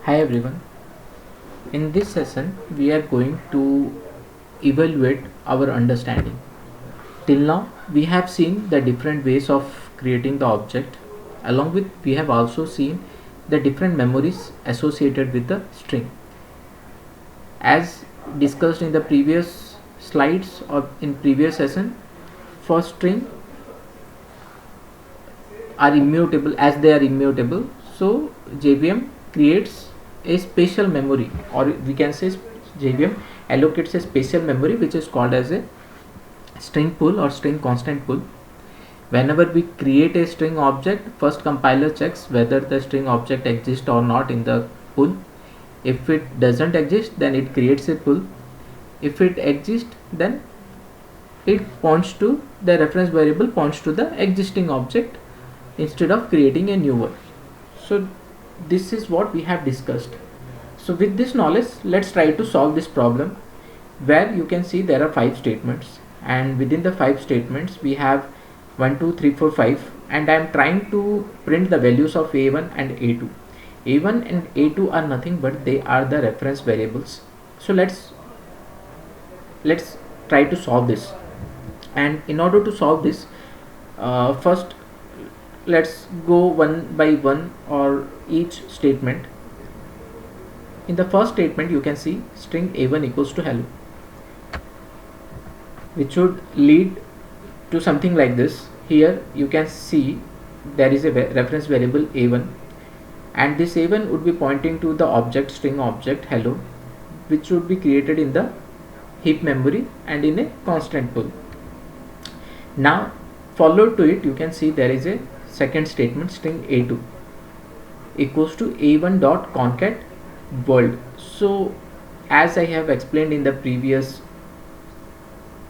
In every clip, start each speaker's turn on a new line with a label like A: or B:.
A: Hi everyone. In this session, we are going to evaluate our understanding. Till now, we have seen the different ways of creating the object. Along with, we have also seen the different memories associated with the string. As discussed in the previous slides or in previous session, for string are immutable. As they are immutable, so JVM creates a special memory, or we can say JVM allocates a special memory which is called as a string pool or string constant pool. Whenever we create a string object, first compiler checks whether the string object exists or not in the pool. If it doesn't exist, then it creates a pool. If it exists, then it points to the reference variable points to the existing object instead of creating a new one. So this is what we have discussed. So with this knowledge, let's try to solve this problem, where you can see there are 5 statements, and within the 5 statements we have 1 2 3 4 5, and I am trying to print the values of a1 and a2. a1 and a2 are nothing but they are the reference variables. So let's try to solve this. And in order to solve this, first let's go one by one or each statement. In the first statement, you can see string a1 equals to hello, which should lead to something like this. Here you can see there is a reference variable a1, and this a1 would be pointing to the object string object hello, which would be created in the heap memory and in a constant pool. Now followed to it, you can see there is a second statement string a2 equals to a1 dot concat world. So as I have explained in the previous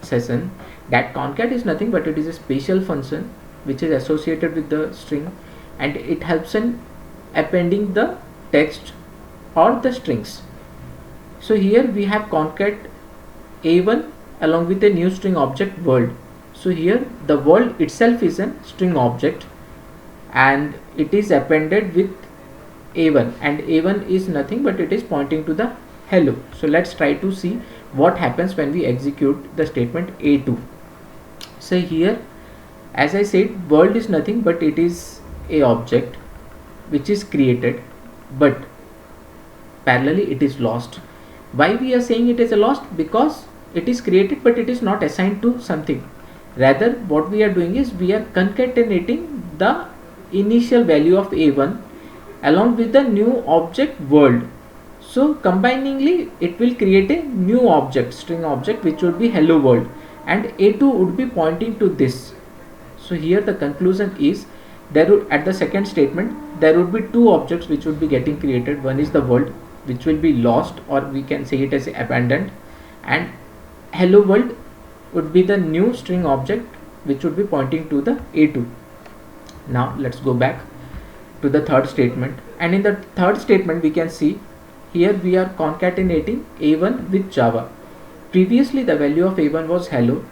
A: session, that concat is nothing but it is a special function which is associated with the string, and it helps in appending the text or the strings. So here we have concat a1 along with a new string object world. So here the world itself is a string object and it is appended with a1, and a1 is nothing but it is pointing to the hello. So let's try to see what happens when we execute the statement a2. So here, as I said, world is nothing but it is a object which is created, but parallelly it is lost. Why we are saying it is a lost? Because it is created but it is not assigned to something. Rather, what we are doing is we are concatenating the initial value of a1 along with the new object world. So combiningly it will create a new object, string object, which would be hello world, and a2 would be pointing to this. So here the conclusion is there would, at the second statement, there would be two objects which would be getting created. One is the world, which will be lost, or we can say it as abandoned, and hello world would be the new string object which would be pointing to the a2. Now let's go back to the third statement, and in the third statement we can see here we are concatenating a1 with java. Previously the value of a1 was hello,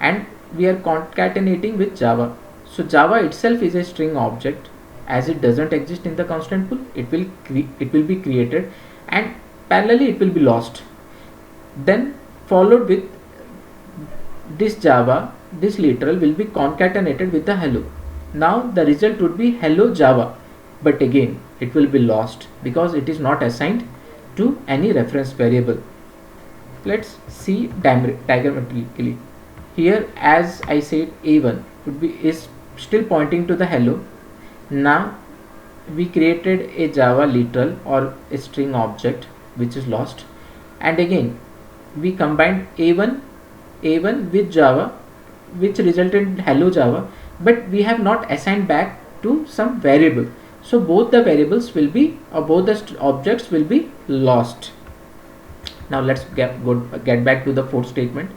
A: and we are concatenating with java. So java itself is a string object. As it doesn't exist in the constant pool, it will be created, and parallelly it will be lost. Then followed with this java, this literal will be concatenated with the hello. Now the result would be hello java, but again it will be lost because it is not assigned to any reference variable. Let's see diagrammatically. Here, as I said, a1 is still pointing to the hello. Now we created a java literal or a string object which is lost, and again we combined a1 with java, which resulted in hello java, but we have not assigned back to some variable. So both the variables will be, or both the objects will be lost. Now let's get back to the fourth statement,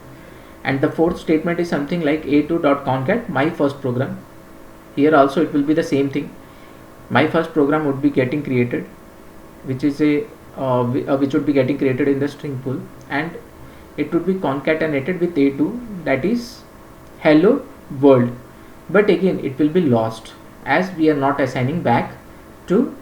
A: and the fourth statement is something like a2.concat my first program. Here also it will be the same thing. My first program would be getting created, which is which would be getting created in the string pool, and it would be concatenated with a2, that is hello world, but again it will be lost as we are not assigning back to